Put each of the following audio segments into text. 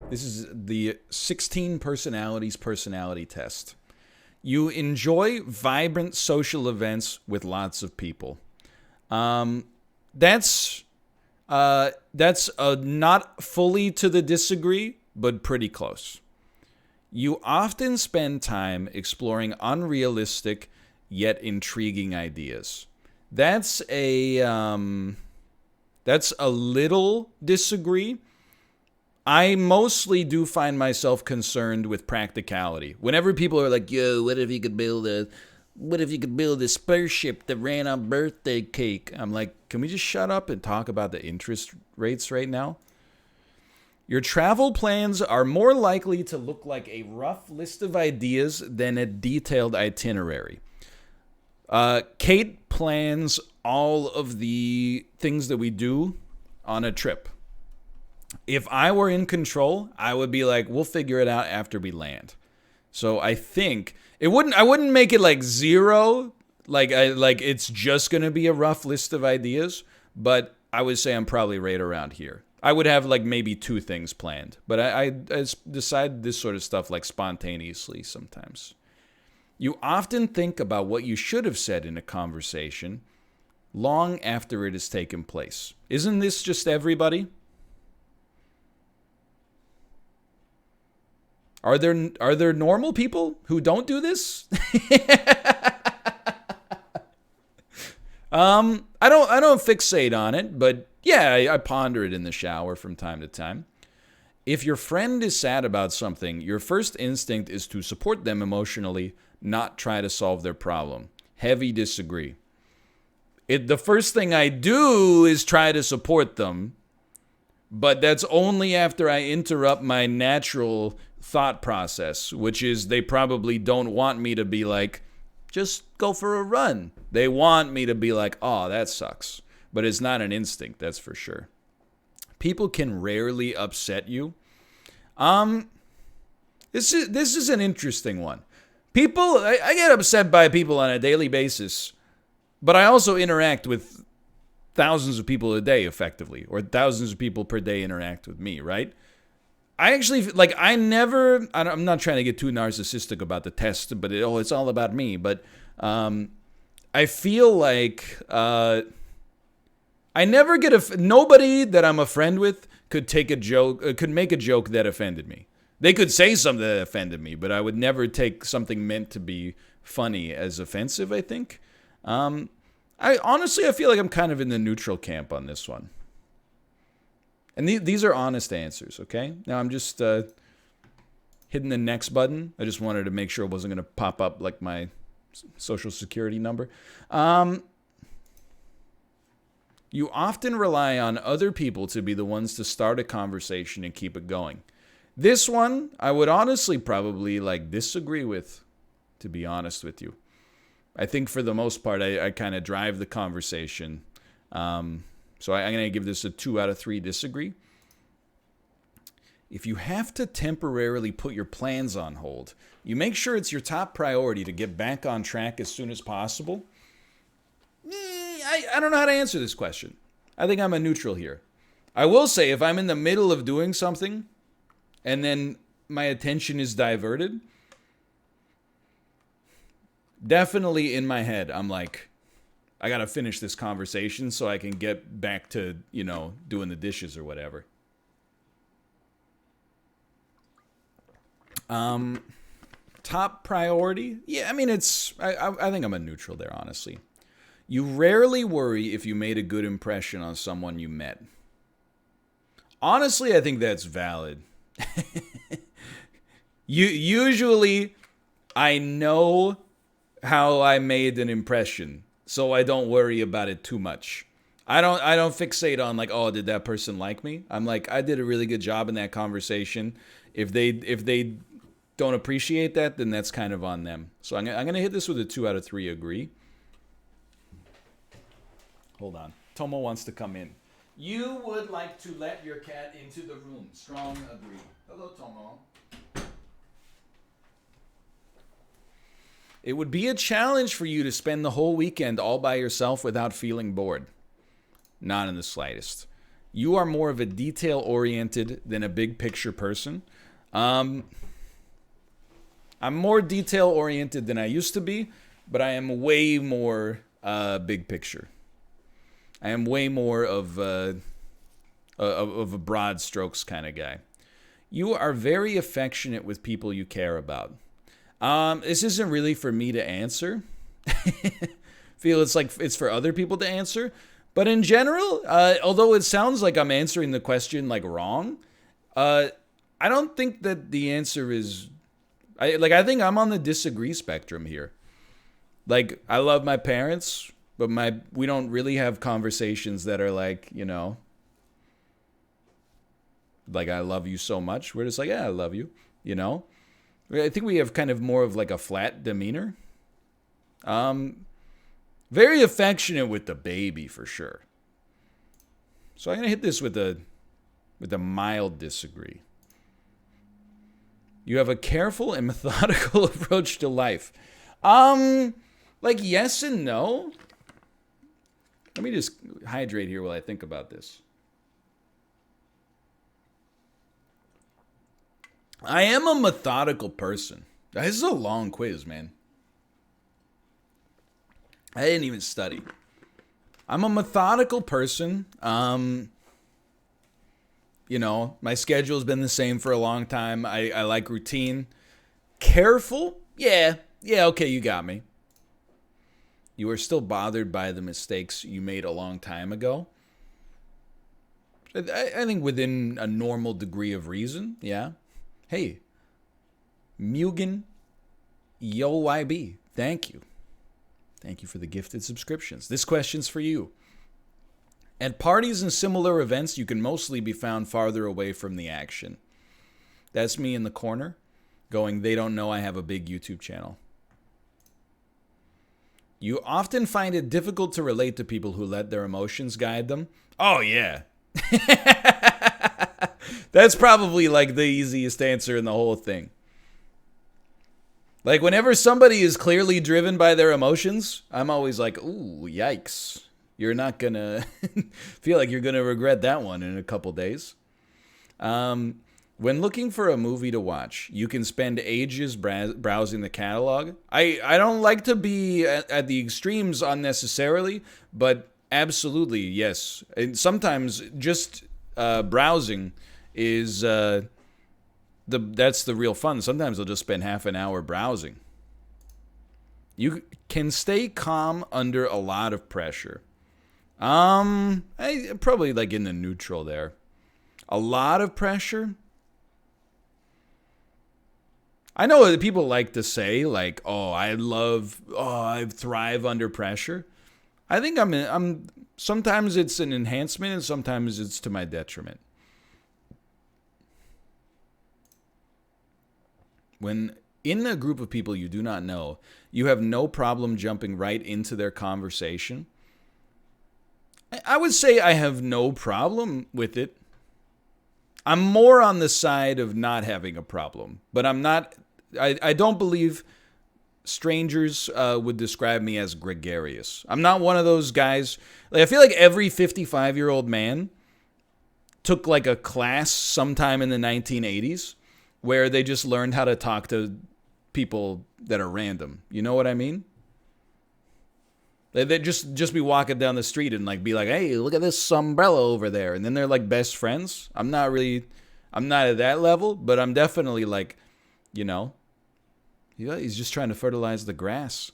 This is the 16 personalities personality test. You enjoy vibrant social events with lots of people. Um, that's not fully to the disagree, but pretty close. You often spend time exploring unrealistic yet intriguing ideas. That's a little disagree. I mostly do find myself concerned with practicality. Whenever people are like, "Yo, what if you could build a spaceship that ran on birthday cake?" I'm like, "Can we just shut up and talk about the interest rates right now?" Your travel plans are more likely to look like a rough list of ideas than a detailed itinerary. Kate plans all of the things that we do on a trip. If I were in control, I would be like, we'll figure it out after we land. So I think I wouldn't make it like zero, like it's just going to be a rough list of ideas, but I would say I'm probably right around here. I would have like maybe two things planned, but I decide this sort of stuff like spontaneously sometimes. You often think about what you should have said in a conversation long after it has taken place. Isn't this just everybody? Are there normal people who don't do this? I don't fixate on it, but yeah, I ponder it in the shower from time to time. If your friend is sad about something, your first instinct is to support them emotionally, not try to solve their problem. Heavy disagree. The first thing I do is try to support them, but that's only after I interrupt my natural thought process, which is they probably don't want me to be like, just go for a run. They want me to be like, oh, that sucks. But it's not an instinct, that's for sure. People can rarely upset you. This is an interesting one. I get upset by people on a daily basis, but I also interact with thousands of people a day effectively, or thousands of people per day interact with me, right? I actually, like, I'm not trying to get too narcissistic about the test, but it's all about me. But I feel like I never get nobody that I'm a friend with could make a joke that offended me. They could say something that offended me, but I would never take something meant to be funny as offensive, I think. I feel like I'm kind of in the neutral camp on this one. And these are honest answers, okay? Now I'm just hitting the next button. I just wanted to make sure it wasn't going to pop up like my social security number. You often rely on other people to be the ones to start a conversation and keep it going. This one, I would honestly probably disagree with, to be honest with you. I think for the most part, I kind of drive the conversation. So I'm going to give this a 2 out of 3 disagree. If you have to temporarily put your plans on hold, you make sure it's your top priority to get back on track as soon as possible. I don't know how to answer this question. I think I'm a neutral here. I will say if I'm in the middle of doing something and then my attention is diverted, definitely in my head, I'm like, I got to finish this conversation so I can get back to, doing the dishes or whatever. Top priority? Yeah, I mean, I think I'm a neutral there, honestly. You rarely worry if you made a good impression on someone you met. Honestly, I think that's valid. Usually, I know how I made an impression, so I don't worry about it too much. I don't fixate on like, oh, did that person like me? I'm like, I did a really good job in that conversation. If they don't appreciate that, then that's kind of on them. So I'm gonna hit this with a 2 out of 3 agree. Hold on. Tomo wants to come in. You would like to let your cat into the room. Strong agree. Hello, Tomo. It would be a challenge for you to spend the whole weekend all by yourself without feeling bored. Not in the slightest. You are more of a detail-oriented than a big-picture person. I'm more detail-oriented than I used to be, but I am way more big picture. I am way more of a broad strokes kind of guy. You are very affectionate with people you care about. This isn't really for me to answer. Feel it's like it's for other people to answer. But in general, although it sounds like I'm answering the question like wrong, I don't think that the answer is. I think I'm on the disagree spectrum here. Like, I love my parents, but we don't really have conversations that are like, like, I love you so much. We're just like, yeah, I love you, I think we have kind of more of like a flat demeanor. Very affectionate with the baby for sure. So I'm gonna hit this with a mild disagree. You have a careful and methodical approach to life. Like yes and no. Let me just hydrate here while I think about this. I am a methodical person. This is a long quiz, man. I didn't even study. I'm a methodical person. My schedule's been the same for a long time. I like routine. Careful? Yeah, okay, you got me. You are still bothered by the mistakes you made a long time ago. I think within a normal degree of reason, yeah. Hey, Mugen YB, thank you. Thank you for the gifted subscriptions. This question's for you. At parties and similar events, you can mostly be found farther away from the action. That's me in the corner going, they don't know I have a big YouTube channel. You often find it difficult to relate to people who let their emotions guide them. Oh, yeah. That's probably like the easiest answer in the whole thing. Like, whenever somebody is clearly driven by their emotions, I'm always like, ooh, yikes. You're not going to feel like you're going to regret that one in a couple days. When looking for a movie to watch, you can spend ages browsing the catalog. I don't like to be at the extremes unnecessarily, but absolutely, yes. And sometimes just browsing is... that's the real fun. Sometimes I'll just spend half an hour browsing. You can stay calm under a lot of pressure. I probably like in the neutral there. A lot of pressure. I know that people like to say like, I thrive under pressure. I think I'm sometimes it's an enhancement and sometimes it's to my detriment. When in a group of people you do not know, you have no problem jumping right into their conversation. I would say I have no problem with it. I'm more on the side of not having a problem, but I don't believe strangers would describe me as gregarious. I'm not one of those guys. Like, I feel like every 55-year-old man took like a class sometime in the 1980s. Where they just learned how to talk to people that are random. You know what I mean? They'd just be walking down the street and like be like, hey, look at this umbrella over there. And then they're like best friends. I'm not at that level, but I'm definitely like, he's just trying to fertilize the grass.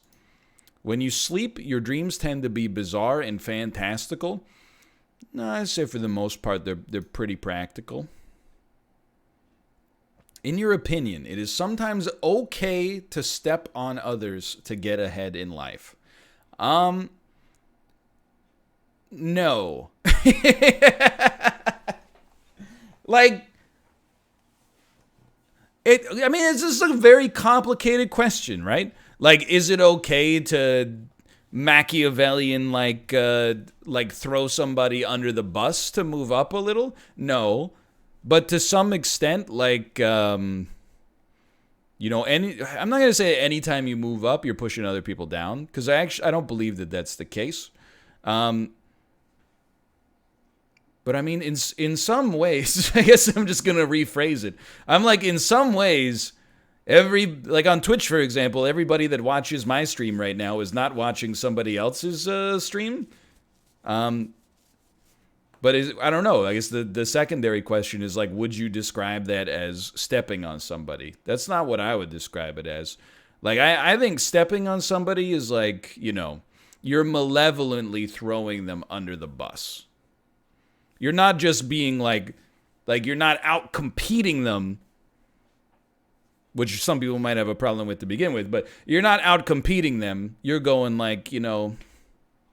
When you sleep, your dreams tend to be bizarre and fantastical. No, I'd say for the most part, they're pretty practical. In your opinion, it is sometimes okay to step on others to get ahead in life. No. It's just a very complicated question, right? Like, is it okay to Machiavellian, like throw somebody under the bus to move up a little? No. But to some extent, like, I'm not going to say anytime you move up, you're pushing other people down. Because I don't believe that that's the case. But I mean, in some ways, I guess I'm just gonna rephrase it. I'm like, in some ways, like on Twitch, for example, everybody that watches my stream right now is not watching somebody else's stream. But I don't know. I guess the secondary question is like, would you describe that as stepping on somebody? That's not what I would describe it as. Like, I think stepping on somebody is like, you're malevolently throwing them under the bus. You're not just being like you're not out competing them, which some people might have a problem with to begin with, but you're not out competing them. You're going like,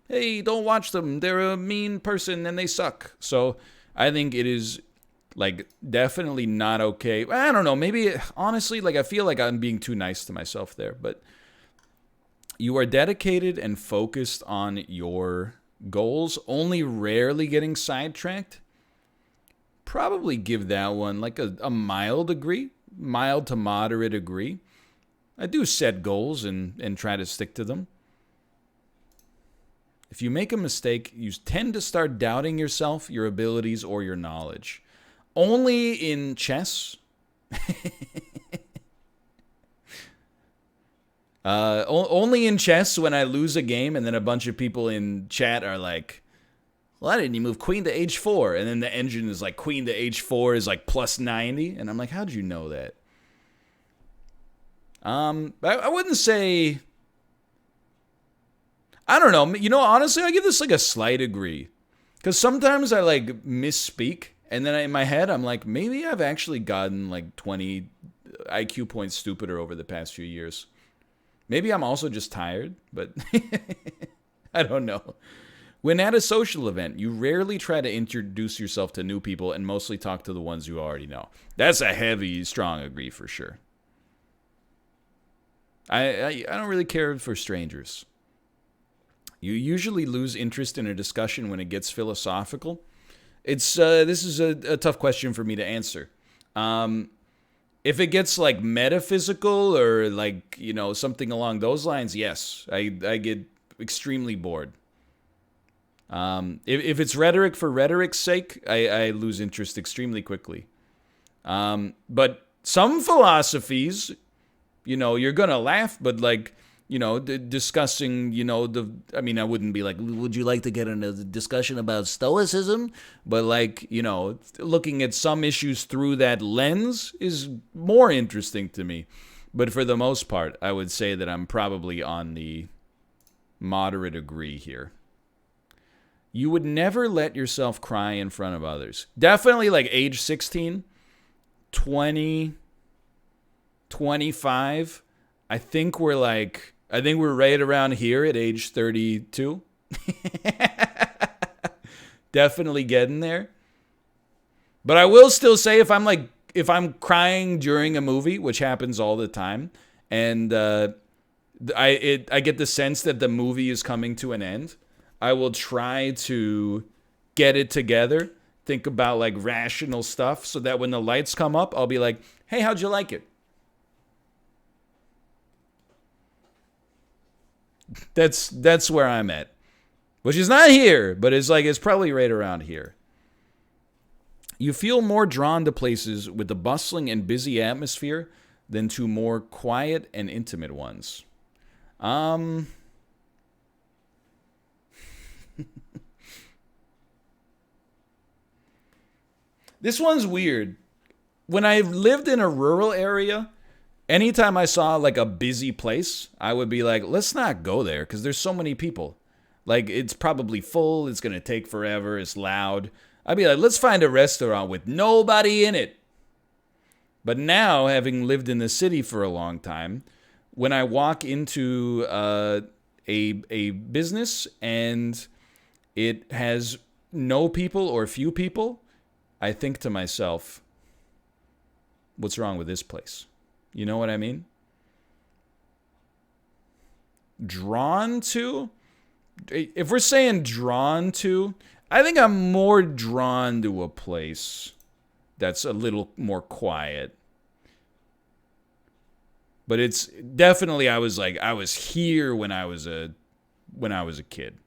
hey, don't watch them. They're a mean person and they suck. So I think it is like definitely not okay. I don't know. Maybe honestly, like I feel like I'm being too nice to myself there, but you are dedicated and focused on your goals, only rarely getting sidetracked. Probably give that one like a mild to moderate agree. I do set goals and try to stick to them. If you make a mistake, you tend to start doubting yourself, your abilities, or your knowledge. Only in chess. Only in chess when I lose a game and then a bunch of people in chat are like, why didn't you move queen to h4? And then the engine is like, queen to h4 is like plus 90. And I'm like, how'd you know that? I wouldn't say... I don't know. Honestly, I give this like a slight agree. Because sometimes I like misspeak. And then in my head, I'm like, maybe I've actually gotten like 20 IQ points stupider over the past few years. Maybe I'm also just tired, but I don't know. When at a social event, you rarely try to introduce yourself to new people and mostly talk to the ones you already know. That's a heavy, strong agree for sure. I don't really care for strangers. You usually lose interest in a discussion when it gets philosophical. This is a tough question for me to answer. If it gets like metaphysical or like, something along those lines, yes, I get extremely bored. If it's rhetoric for rhetoric's sake, I lose interest extremely quickly. But some philosophies, you're going to laugh, but like, discussing, I wouldn't be like, would you like to get into a discussion about stoicism? But like, looking at some issues through that lens is more interesting to me. But for the most part, I would say that I'm probably on the moderate agree here. You would never let yourself cry in front of others. Definitely like age 16, 20, 25. I think we're right around here at age 32. Definitely getting there. But I will still say if I'm crying during a movie, which happens all the time, and I get the sense that the movie is coming to an end, I will try to get it together, think about like rational stuff so that when the lights come up, I'll be like, "Hey, how'd you like it?" That's where I'm at. Which is not here, but it's probably right around here. You feel more drawn to places with a bustling and busy atmosphere than to more quiet and intimate ones. This one's weird. When I lived in a rural area, anytime I saw like a busy place, I would be like, let's not go there because there's so many people. Like, it's probably full. It's going to take forever. It's loud. I'd be like, let's find a restaurant with nobody in it. But now, having lived in the city for a long time, when I walk into a business and it has no people or few people, I think to myself, what's wrong with this place? You know what I mean? Drawn to? If we're saying drawn to, I think I'm more drawn to a place that's a little more quiet. But it's definitely, I was here when I was a kid.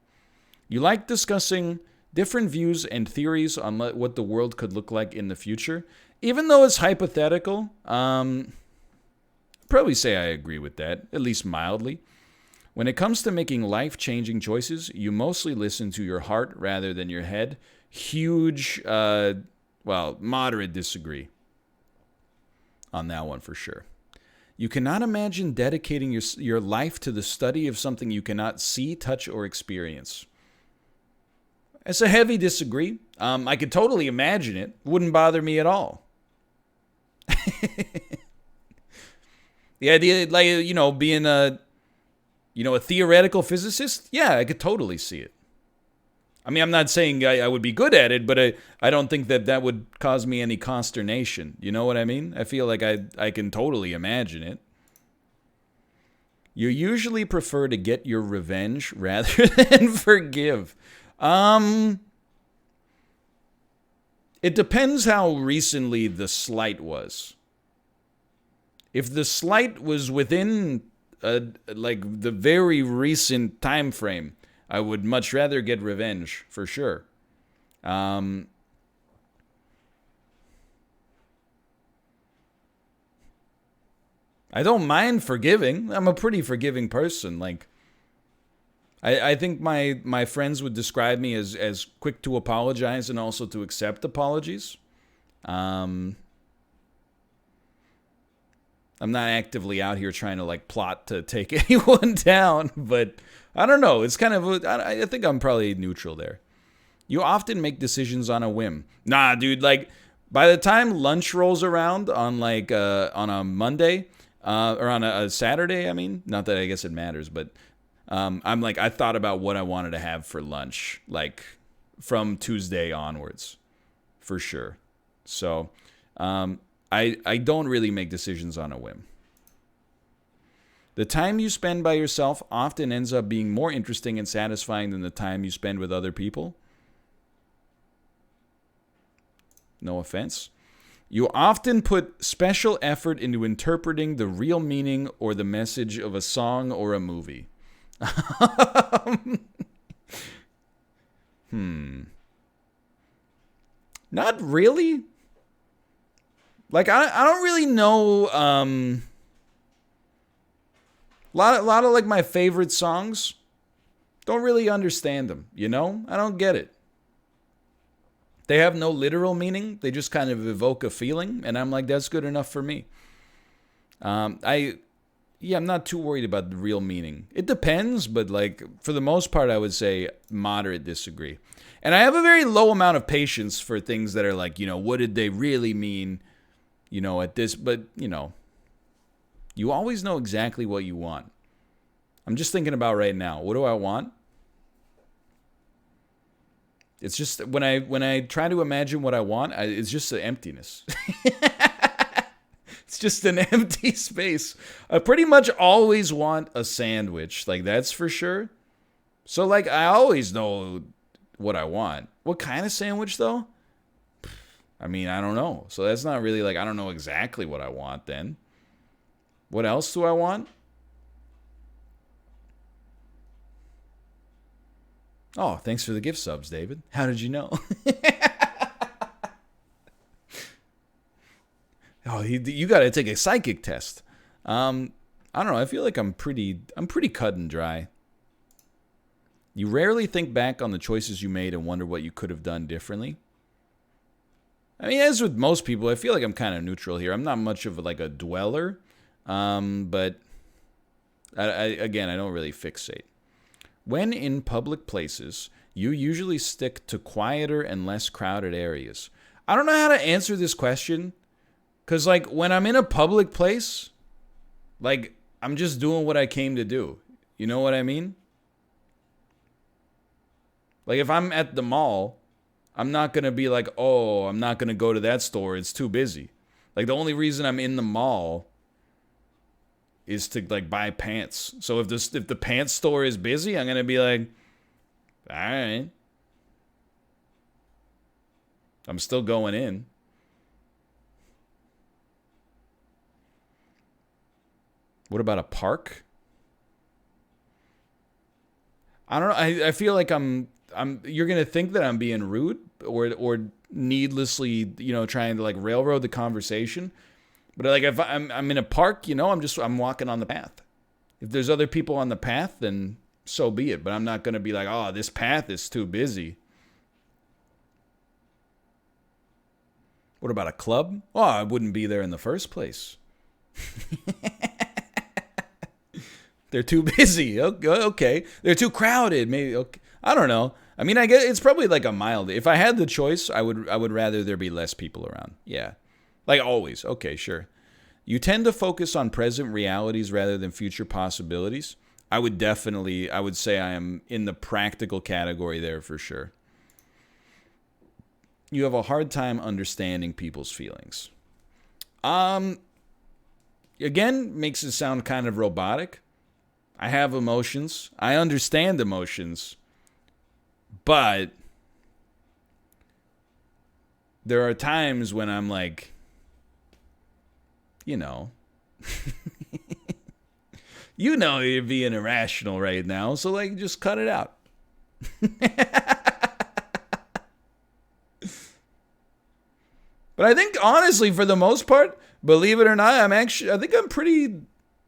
You like discussing different views and theories on what the world could look like in the future. Even though it's hypothetical, probably say I agree with that, at least mildly. When it comes to making life-changing choices, you mostly listen to your heart rather than your head. Huge, moderate disagree on that one for sure. You cannot imagine dedicating your life to the study of something you cannot see, touch, or experience. It's a heavy disagree. I could totally imagine it. Wouldn't bother me at all. The idea, being a theoretical physicist, yeah, I could totally see it. I mean, I'm not saying I would be good at it, but I don't think that would cause me any consternation. You know what I mean? I feel like I can totally imagine it. You usually prefer to get your revenge rather than forgive. It depends how recently the slight was. If the slight was within the very recent time frame, I would much rather get revenge for sure. I don't mind forgiving. I'm a pretty forgiving person. Like, I think my friends would describe me as quick to apologize and also to accept apologies. I'm not actively out here trying to plot to take anyone down, but I don't know. It's kind of I think I'm probably neutral there. You often make decisions on a whim. Nah, dude. By the time lunch rolls around on on a Monday or on a Saturday, I mean, not that I guess it matters, but I thought about what I wanted to have for lunch from Tuesday onwards, for sure. So. I don't really make decisions on a whim. The time you spend by yourself often ends up being more interesting and satisfying than the time you spend with other people. No offense. You often put special effort into interpreting the real meaning or the message of a song or a movie. Not really. I don't really know. A lot of my favorite songs. Don't really understand them. I don't get it. They have no literal meaning. They just kind of evoke a feeling, and I'm like, that's good enough for me. I'm not too worried about the real meaning. It depends, but for the most part, I would say moderate disagree. And I have a very low amount of patience for things that are what did they really mean? At this, but, you always know exactly what you want. I'm just thinking about right now. What do I want? It's just, when I try to imagine what I want, it's just an emptiness. It's just an empty space. I pretty much always want a sandwich. That's for sure. So, I always know what I want. What kind of sandwich, though? I mean, I don't know. So that's not really I don't know exactly what I want then. What else do I want? Oh, thanks for the gift subs, David. How did you know? Oh, you got to take a psychic test. I don't know. I feel like I'm pretty cut and dry. You rarely think back on the choices you made and wonder what you could have done differently. I mean, as with most people, I feel like I'm kind of neutral here. I'm not much of a dweller, but I don't really fixate. When in public places, you usually stick to quieter and less crowded areas. I don't know how to answer this question, because when I'm in a public place, I'm just doing what I came to do. You know what I mean? If I'm at the mall, I'm not going to be I'm not going to go to that store. It's too busy. The only reason I'm in the mall is to buy pants. So if the pants store is busy, I'm going to be all right. I'm still going in. What about a park? I don't know. I feel like I'm you're gonna think that I'm being rude or needlessly, trying to like railroad the conversation. But like if I'm in a park, I'm walking on the path. If there's other people on the path, then so be it. But I'm not gonna be like, oh, this path is too busy. What about a club? Oh, I wouldn't be there in the first place. They're too busy. Okay. They're too crowded. Maybe. Okay. I don't know. I mean, I guess it's probably like a mild. If I had the choice, I would rather there be less people around. Yeah. Like always. Okay, sure. You tend to focus on present realities rather than future possibilities. I would say I am in the practical category there for sure. You have a hard time understanding people's feelings. Again, makes it sound kind of robotic. I have emotions. I understand emotions. But there are times when I'm like, you're being irrational right now, so like just cut it out. But I think honestly, for the most part, believe it or not, I think I'm pretty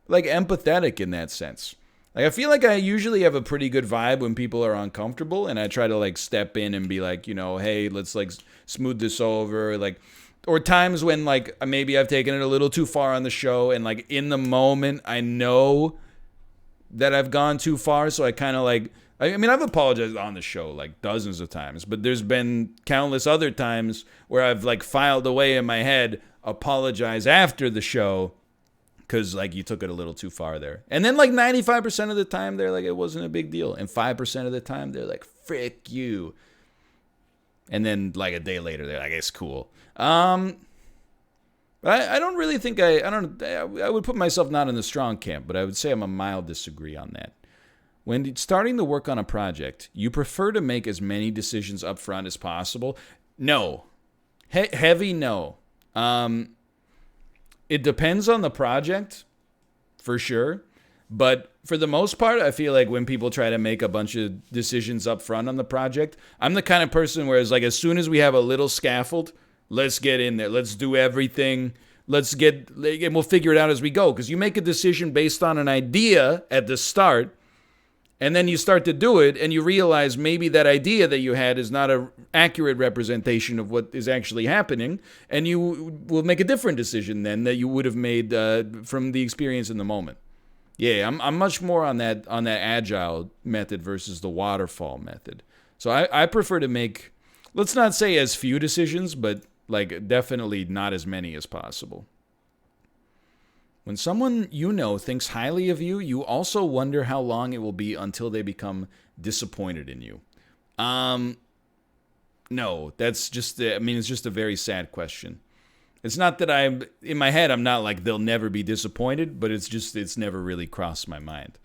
like empathetic in that sense. Like I feel like I usually have a pretty good vibe when people are uncomfortable, and I try to like step in and be like, hey, let's like smooth this over, like, or times when like maybe I've taken it a little too far on the show, and like in the moment I know that I've gone too far, so I kind of like, I mean, I've apologized on the show like dozens of times, but there's been countless other times where I've like filed away in my head, apologize after the show, because like you took it a little too far there. And then like 95% of the time they're like, it wasn't a big deal. And 5% of the time they're like, frick you. And then like a day later they're like, it's cool. But I don't really think I would put myself not in the strong camp, but I would say I'm a mild disagree on that. When starting to work on a project, you prefer to make as many decisions up front as possible? No. Heavy no. It depends on the project, for sure. But for the most part, I feel like when people try to make a bunch of decisions up front on the project, I'm the kind of person where it's like, as soon as we have a little scaffold, let's get in there. Let's do everything. And we'll figure it out as we go. Because you make a decision based on an idea at the start, and then you start to do it, and you realize maybe that idea that you had is not an accurate representation of what is actually happening, and you will make a different decision then that you would have made from the experience in the moment. Yeah, I'm much more on that agile method versus the waterfall method. So I prefer to make, let's not say as few decisions, but like definitely not as many as possible. When someone thinks highly of you, you also wonder how long it will be until they become disappointed in you. No, that's just, it's just a very sad question. It's not that in my head, I'm not like, they'll never be disappointed, but it's never really crossed my mind.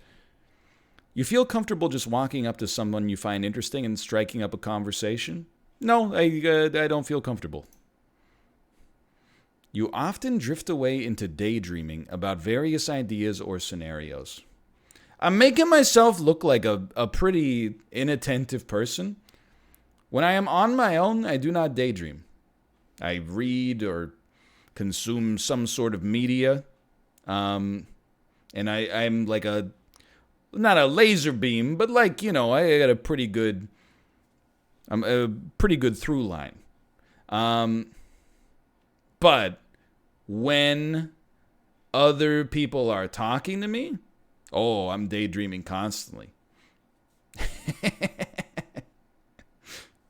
You feel comfortable just walking up to someone you find interesting and striking up a conversation? No, I don't feel comfortable. You often drift away into daydreaming about various ideas or scenarios. I'm making myself look like a pretty inattentive person. When I am on my own, I do not daydream. I read or consume some sort of media. And I'm like not a laser beam, but like, I got a pretty good through line. But when other people are talking to me, I'm daydreaming constantly.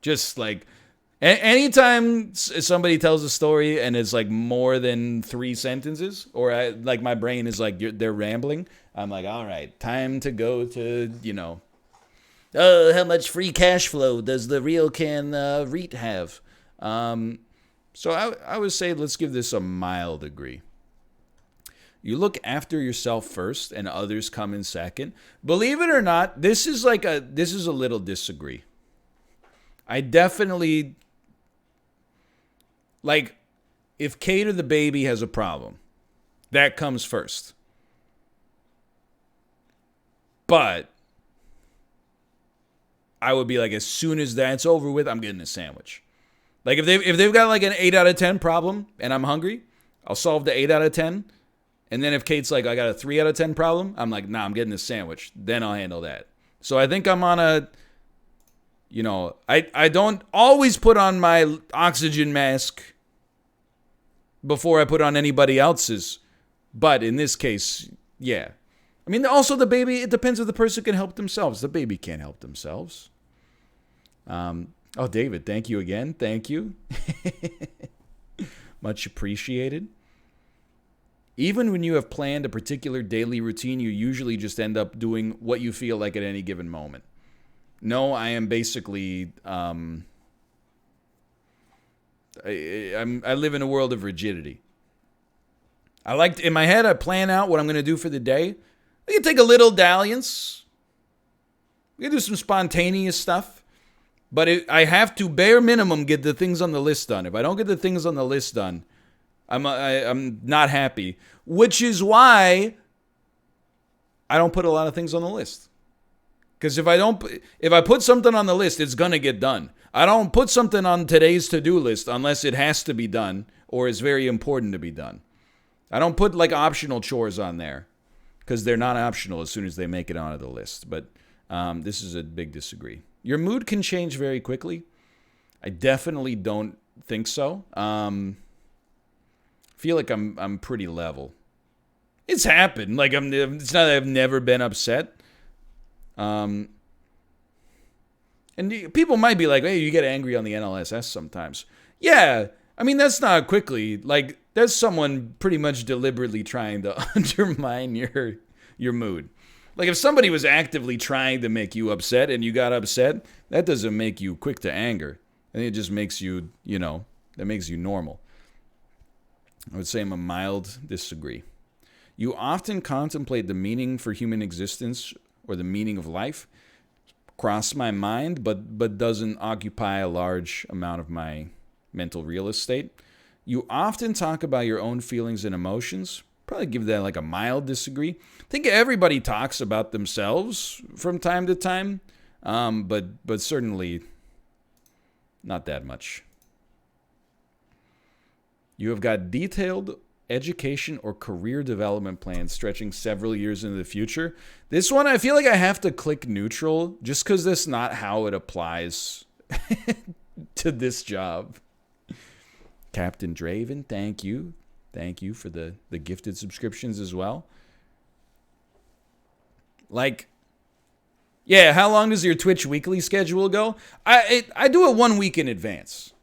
Just like anytime somebody tells a story and it's like more than 3 sentences, or my brain is like, they're rambling, I'm like, all right, time to go to, how much free cash flow does the real can REIT have? So I would say let's give this a mild degree. You look after yourself first and others come in second. Believe it or not, this is a little disagree. I definitely, like, if Kate or the baby has a problem, that comes first. But I would be like, as soon as that's over with, I'm getting a sandwich. Like if they've got like an 8 out of 10 problem and I'm hungry, I'll solve the 8 out of 10. And then if Kate's like, I got a 3 out of 10 problem, I'm like, nah, I'm getting a sandwich. Then I'll handle that. So I think I'm on a, I don't always put on my oxygen mask before I put on anybody else's. But in this case, yeah. I mean, also the baby, it depends if the person can help themselves. The baby can't help themselves. Oh, David, thank you again. Thank you. Much appreciated. Even when you have planned a particular daily routine, you usually just end up doing what you feel like at any given moment. No, I am basically, I live in a world of rigidity. In my head, I plan out what I'm going to do for the day. I can take a little dalliance. We can do some spontaneous stuff. But I have to, bare minimum, get the things on the list done. If I don't get the things on the list done, I'm not happy. Which is why I don't put a lot of things on the list. Because if I put something on the list, it's going to get done. I don't put something on today's to-do list unless it has to be done or is very important to be done. I don't put like optional chores on there because they're not optional as soon as they make it onto the list. But this is a big disagree. Your mood can change very quickly. I definitely don't think so. Feel like I'm pretty level. It's happened. Like it's not that I've never been upset. And people might be like, hey, you get angry on the NLSS sometimes. Yeah, I mean, that's not quickly. Like, that's someone pretty much deliberately trying to undermine your mood. Like, if somebody was actively trying to make you upset and you got upset, that doesn't make you quick to anger. I think it just makes you, that makes you normal. I would say I'm a mild disagree. You often contemplate the meaning for human existence or the meaning of life. Cross my mind, but doesn't occupy a large amount of my mental real estate. You often talk about your own feelings and emotions. Probably give that like a mild disagree. I think everybody talks about themselves from time to time, but certainly not that much. You have got detailed education or career development plans stretching several years into the future. This one, I feel like I have to click neutral just because that's not how it applies to this job. Captain Draven, thank you. Thank you for the gifted subscriptions as well. Like, yeah, how long does your Twitch weekly schedule go? I do it 1 week in advance.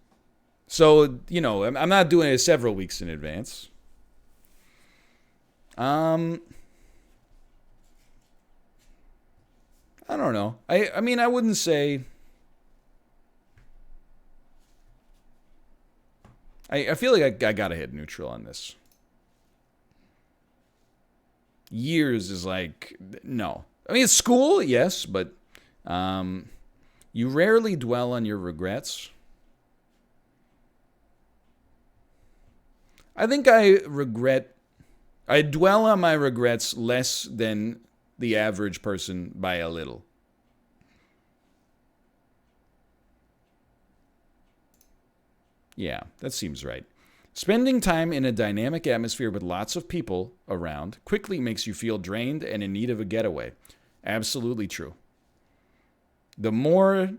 So, I'm not doing it several weeks in advance. I don't know. I mean, I wouldn't say... I feel like I gotta hit neutral on this. Years is like, no. I mean, it's school, yes, but you rarely dwell on your regrets. I think I dwell on my regrets less than the average person by a little. Yeah, that seems right. Spending time in a dynamic atmosphere with lots of people around quickly makes you feel drained and in need of a getaway. Absolutely true. The more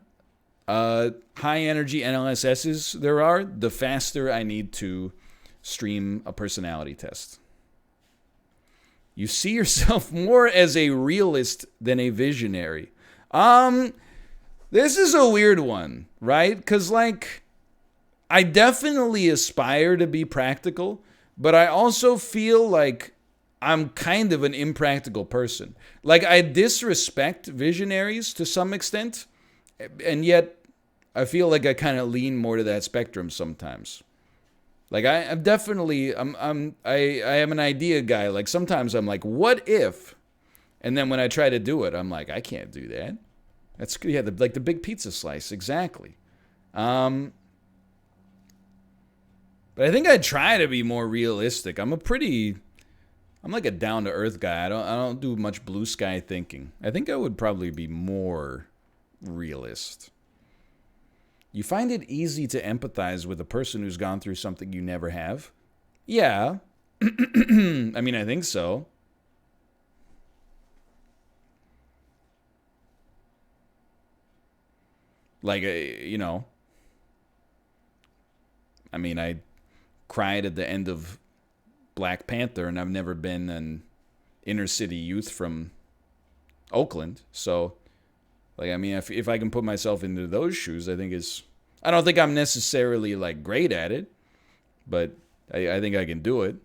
high-energy NLSSs there are, the faster I need to stream a personality test. You see yourself more as a realist than a visionary. This is a weird one, right? Because, I definitely aspire to be practical, but I also feel like I'm kind of an impractical person. Like, I disrespect visionaries to some extent, and yet I feel like I kind of lean more to that spectrum sometimes. Like, I'm definitely, I am an idea guy. Like, sometimes I'm like, what if? And then when I try to do it, I'm like, I can't do that. That's, yeah, like the big pizza slice, exactly. But I think I try to be more realistic. I'm like a down-to-earth guy. I don't do much blue sky thinking. I think I would probably be more realist. You find it easy to empathize with a person who's gone through something you never have? Yeah. I mean, I think so. Like, I mean, I cried at the end of Black Panther, and I've never been an inner city youth from Oakland. So, like, I mean, if I can put myself into those shoes, I don't think I'm necessarily, like, great at it, but I think I can do it.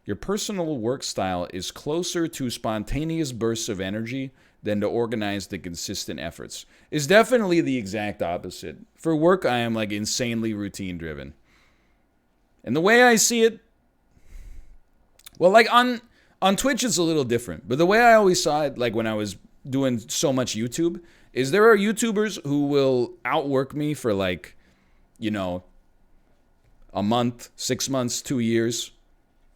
Your personal work style is closer to spontaneous bursts of energy than to organized and consistent efforts. It's definitely the exact opposite. For work, I am like insanely routine driven. And the way I see it, well, like on Twitch it's a little different. But the way I always saw it, like when I was doing so much YouTube, is there are YouTubers who will outwork me for like, a month, 6 months, 2 years.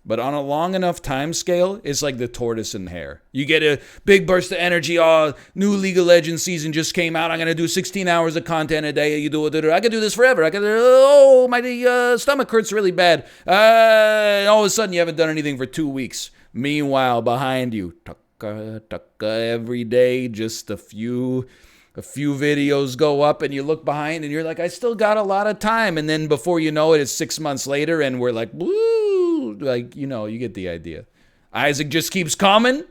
But on a long enough time scale, it's like the tortoise and hare. You get a big burst of energy. Oh, new League of Legends season just came out. I'm going to do 16 hours of content a day. You do it. I could do this forever. My stomach hurts really bad. All of a sudden, you haven't done anything for 2 weeks. Meanwhile, behind you, every day, just a few videos go up, and you look behind, and you're like, I still got a lot of time. And then before you know it, it's 6 months later, and we're like, woo. Like, you get the idea. Isaac just keeps coming.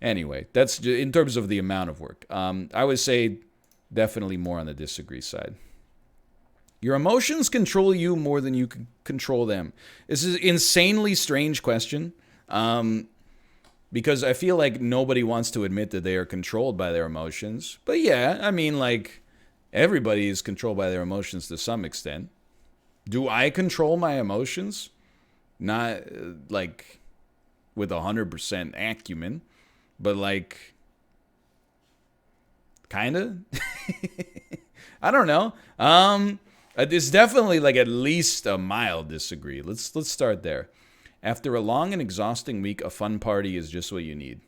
Anyway, that's just, in terms of the amount of work. I would say definitely more on the disagree side. Your emotions control you more than you can control them. This is an insanely strange question. Because I feel like nobody wants to admit that they are controlled by their emotions. But yeah, I mean, like, everybody is controlled by their emotions to some extent. Do I control my emotions? Not, like, with 100% acumen, but, like, kind of? I don't know. It's definitely, like, at least a mild disagree. Let's start there. After a long and exhausting week, a fun party is just what you need.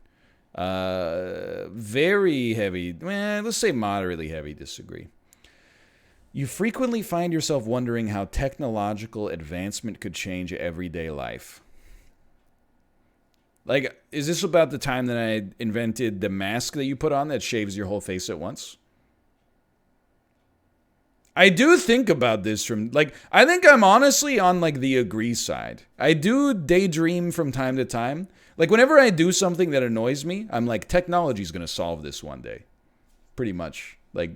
Very heavy, let's say moderately heavy disagree. You frequently find yourself wondering how technological advancement could change everyday life. Like, is this about the time that I invented the mask that you put on that shaves your whole face at once? I do think about this I think I'm honestly on, like, the agree side. I do daydream from time to time. Like, whenever I do something that annoys me, I'm like, technology's going to solve this one day. Pretty much. Like,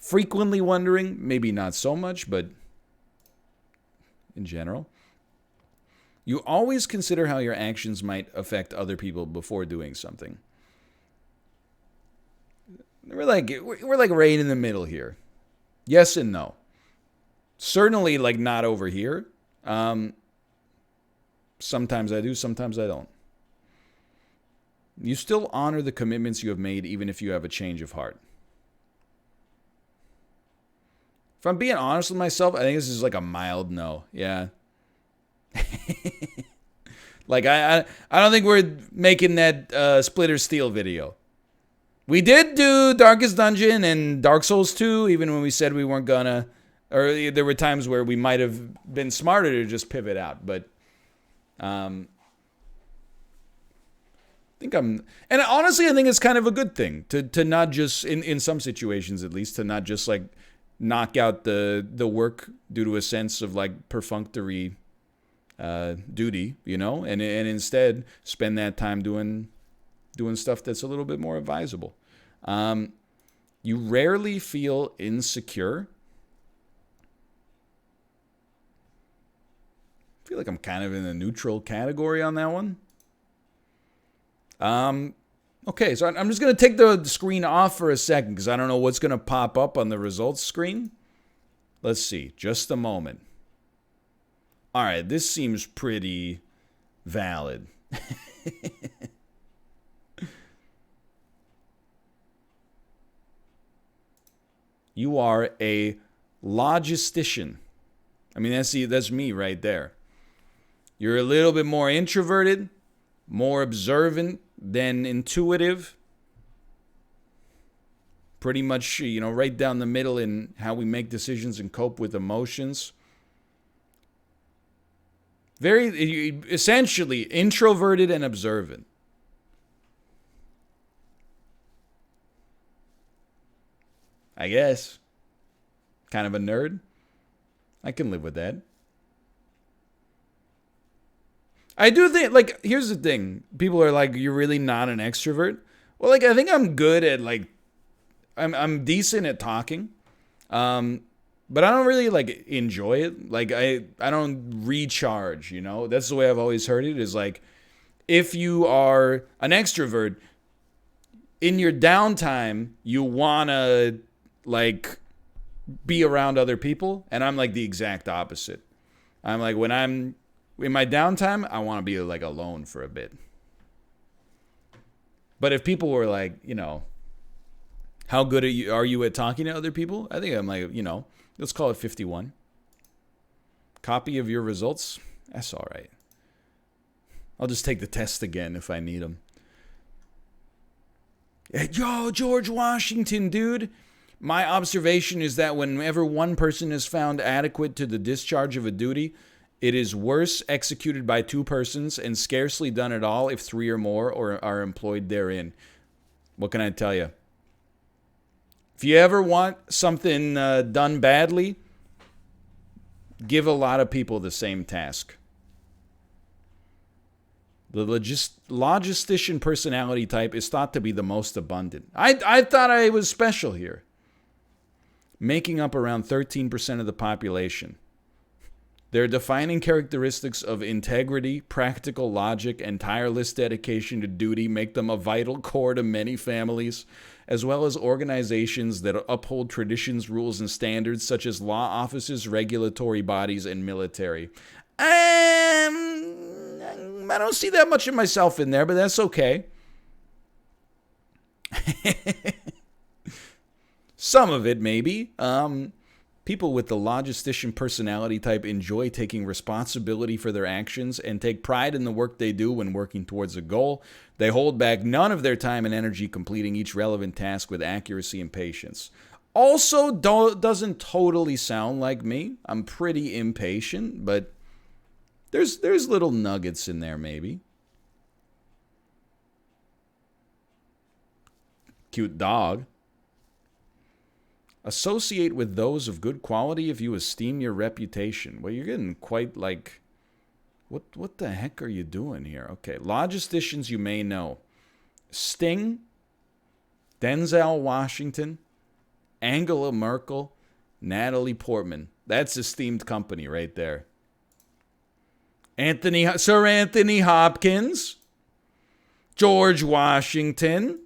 frequently wondering, maybe not so much, but in general. You always consider how your actions might affect other people before doing something. We're like right in the middle here. Yes and no. Certainly, like, not over here. Sometimes I do, sometimes I don't. You still honor the commitments you have made even if you have a change of heart. If I'm being honest with myself, I think this is like a mild no. Yeah. Like, I don't think we're making that Splitter Steel video. We did do Darkest Dungeon and Dark Souls 2, even when we said we weren't gonna. Or there were times where we might have been smarter to just pivot out. But I think and honestly, I think it's kind of a good thing to not just, in some situations at least, to not just, like, knock out the work due to a sense of, like, perfunctory duty, and instead spend that time doing stuff that's a little bit more advisable. You rarely feel insecure. I feel like I'm kind of in a neutral category on that one. Okay, so I'm just going to take the screen off for a second because I don't know what's going to pop up on the results screen. Let's see, just a moment. All right, this seems pretty valid. You are a logistician. I mean, that's me right there. You're a little bit more introverted. more observant than intuitive. Pretty much, right down the middle in how we make decisions and cope with emotions. Very, essentially, introverted and observant. I guess. Kind of a nerd. I can live with that. I do think, like, here's the thing. People are like, you're really not an extrovert. Well, like, I think I'm good at, like, I'm decent at talking. But I don't really, like, enjoy it. Like, I don't recharge, That's the way I've always heard it, is like, if you are an extrovert, in your downtime, you want to, like, be around other people. And I'm, like, the exact opposite. I'm, like, when I'm in my downtime, I want to be, like, alone for a bit. But if people were, like, how good are you at talking to other people? I think I'm, like, let's call it 51. Copy of your results? That's all right. I'll just take the test again if I need them. Yo, George Washington, dude. My observation is that whenever one person is found adequate to the discharge of a duty, it is worse executed by two persons and scarcely done at all if three or more are employed therein. What can I tell you? If you ever want something done badly, give a lot of people the same task. The logistician personality type is thought to be the most abundant. I thought I was special here. Making up around 13% of the population. Their defining characteristics of integrity, practical logic, and tireless dedication to duty make them a vital core to many families, as well as organizations that uphold traditions, rules, and standards such as law offices, regulatory bodies, and military. I don't see that much of myself in there, but that's okay. Some of it, maybe. People with the logistician personality type enjoy taking responsibility for their actions and take pride in the work they do when working towards a goal. They hold back none of their time and energy completing each relevant task with accuracy and patience. Also, doesn't totally sound like me. I'm pretty impatient, but there's little nuggets in there maybe. Cute dog. Associate with those of good quality if you esteem your reputation. Well, you're getting quite like, what the heck are you doing here? Okay, logisticians you may know. Sting, Denzel Washington, Angela Merkel, Natalie Portman. That's esteemed company right there. Sir Anthony Hopkins, George Washington,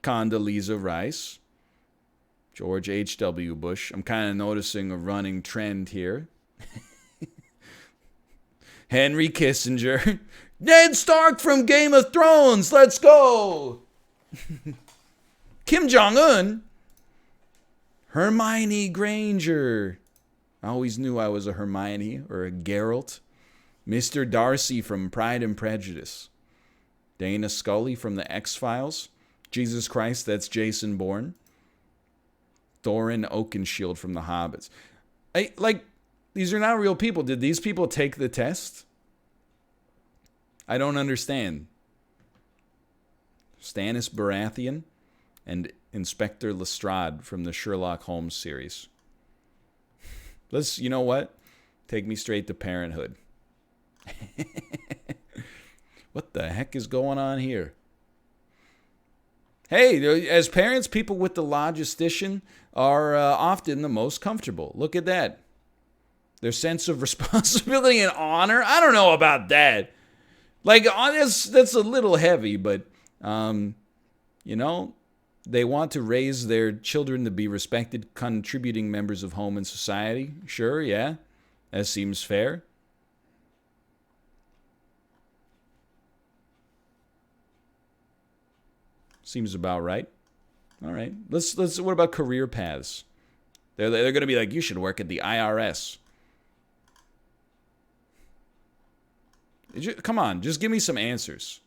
Condoleezza Rice, George H.W. Bush. I'm kind of noticing a running trend here. Henry Kissinger. Ned Stark from Game of Thrones. Let's go. Kim Jong-un. Hermione Granger. I always knew I was a Hermione or a Geralt. Mr. Darcy from Pride and Prejudice. Dana Scully from The X-Files. Jesus Christ, that's Jason Bourne. Thorin Oakenshield from The Hobbits. These are not real people. Did these people take the test? I don't understand. Stannis Baratheon and Inspector Lestrade from the Sherlock Holmes series. You know what? Take me straight to Parenthood. What the heck is going on here? Hey, as parents, people with the logistician are often the most comfortable. Look at that. Their sense of responsibility and honor. I don't know about that. That's a little heavy, but, they want to raise their children to be respected, contributing members of home and society. Sure, yeah. That seems fair. Seems about right. All right. Let's. What about career paths? They're going to be like, you should work at the IRS. Come on, just give me some answers.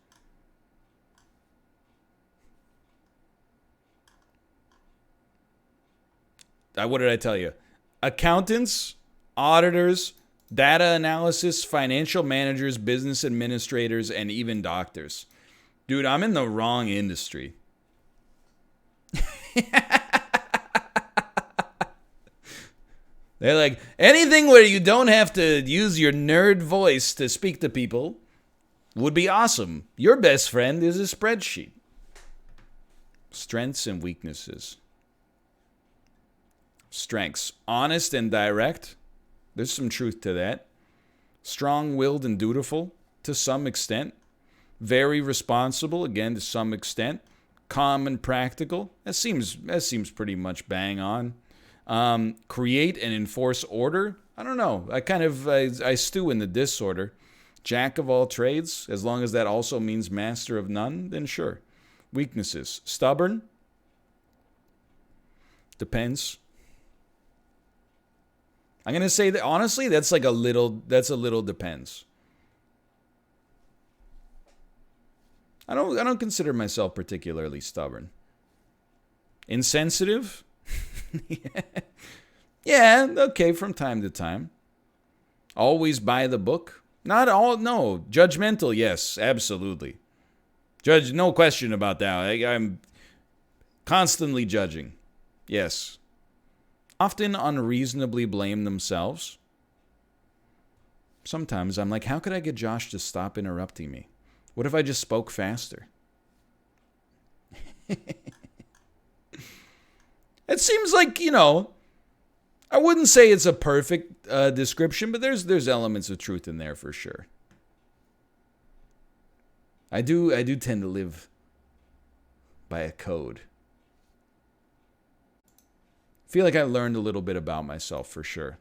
What did I tell you? Accountants, auditors, data analysis, financial managers, business administrators, and even doctors. Dude, I'm in the wrong industry. They're like, anything where you don't have to use your nerd voice to speak to people would be awesome. Your best friend is a spreadsheet. Strengths and weaknesses. Strengths. Honest and direct. There's some truth to that. Strong-willed and dutiful, to some extent. Very responsible, again, to some extent. Calm and practical. That seems pretty much bang on. Create and enforce order. I don't know. I stew in the disorder. Jack of all trades. As long as that also means master of none, then sure. Weaknesses. Stubborn. Depends. I'm gonna say that honestly, that's a little depends. I don't consider myself particularly stubborn. Insensitive? Yeah, okay, from time to time. Always by the book? Not all, no. Judgmental, yes, absolutely. No question about that. I'm constantly judging. Yes. Often unreasonably blame themselves. Sometimes I'm like, how could I get Josh to stop interrupting me? What if I just spoke faster? It seems like, I wouldn't say it's a perfect description, but there's elements of truth in there for sure. I do tend to live by a code. I feel like I learned a little bit about myself for sure.